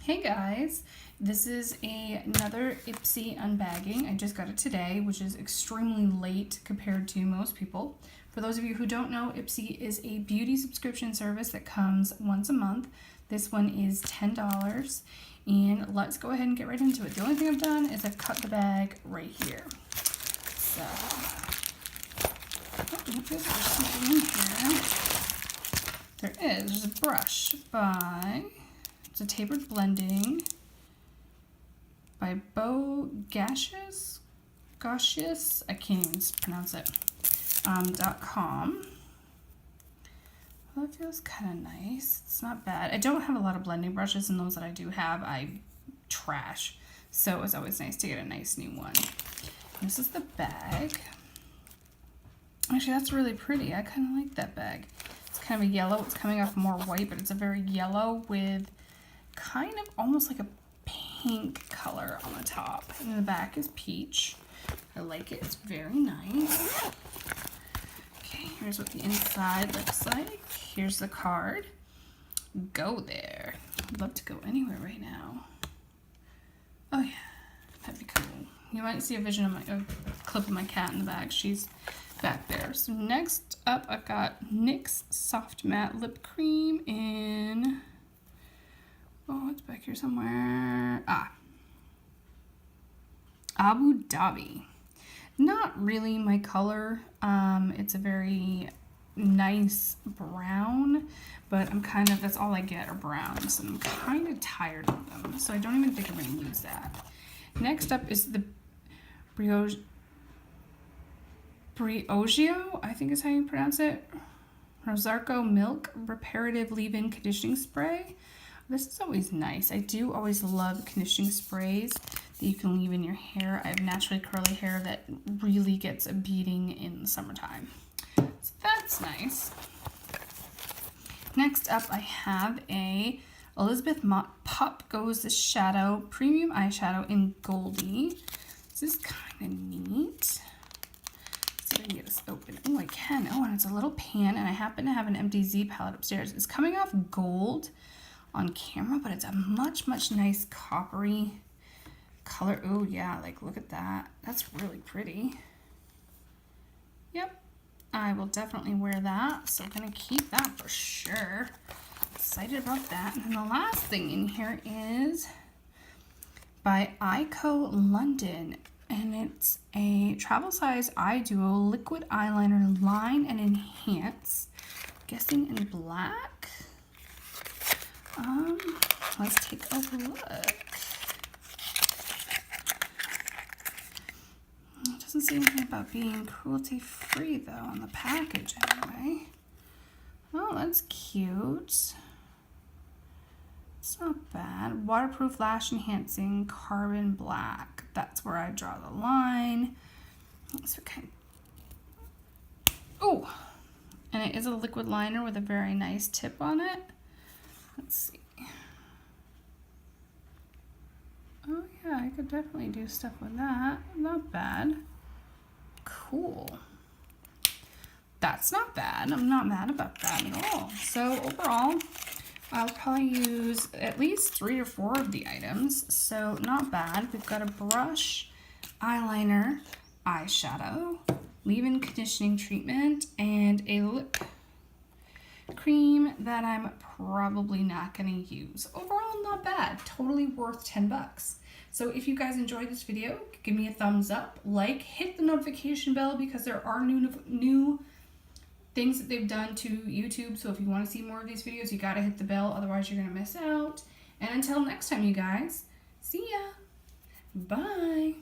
Hey guys, this is another Ipsy unbagging. I just got it today, which is extremely late compared to most people. For those of you who don't know, Ipsy is a beauty subscription service that comes once a month. This one is $10, and let's go ahead and get right into it. The only thing I've done is I've cut the bag right here. So, there's something in here. There's a brush by... It's a tapered blending by Bo Gaseous, I can't even pronounce it, .com. Well, it feels kind of nice. It's not bad. I don't have a lot of blending brushes, and those that I do have, I trash. So it's always nice to get a nice new one. This is the bag. Actually, that's really pretty. I kind of like that bag. It's kind of a yellow. It's coming off more white, but it's a very yellow with kind of almost like a pink color on the top, and the back is peach. I like it. It's very nice. Okay, here's what the inside looks like. Here's the card. Go there. I'd love to go anywhere right now. Oh yeah, that'd be cool. You might see a vision of a clip of my cat in the bag. She's back there. So next up, I've got NYX Soft Matte Lip Cream in... Oh, it's back here somewhere. Abu Dhabi. Not really my color. It's a very nice brown, but I'm kind of, that's all I get are browns, and I'm kind of tired of them, so I don't even think I'm going to use that. Next up is the Briogeo, I think is how you pronounce it. Rosarco Milk Reparative Leave-In Conditioning Spray. This is always nice. I do always love conditioning sprays that you can leave in your hair. I have naturally curly hair that really gets a beating in the summertime. So that's nice. Next up, I have a Elizabeth Mott Pop Goes the Shadow Premium Eyeshadow in Goldie. This is kind of neat. Let's see if I can get this open. Oh, I can. Oh, and it's a little pan, and I happen to have an empty Z palette upstairs. It's coming off gold on camera, but it's a much nice coppery color. Oh yeah, like look at that. That's really pretty. Yep, I will definitely wear that, so I'm gonna keep that for sure. Excited about that. And then the last thing in here is by Ico London, and it's a travel size eye duo liquid eyeliner, line and enhance. I'm guessing in black. Let's take a look. It doesn't say anything about being cruelty-free though on the package anyway. Oh, that's cute. It's not bad. Waterproof lash enhancing carbon black. That's where I draw the line. So oh, and it is a liquid liner with a very nice tip on it. Let's see. Oh yeah, I could definitely do stuff with that. Not bad. Cool. That's not bad. I'm not mad about that at all. So overall, I'll probably use at least 3 or 4 of the items. So not bad. We've got a brush, eyeliner, eyeshadow, leave-in conditioning treatment, and a lip cream that I'm probably not going to use. Overall, not bad. Totally worth 10 bucks. So if you guys enjoyed this video, give me a thumbs up, like, hit the notification bell because there are new things that they've done to YouTube. So if you want to see more of these videos, you got to hit the bell. Otherwise, you're going to miss out. And until next time, you guys, see ya. Bye.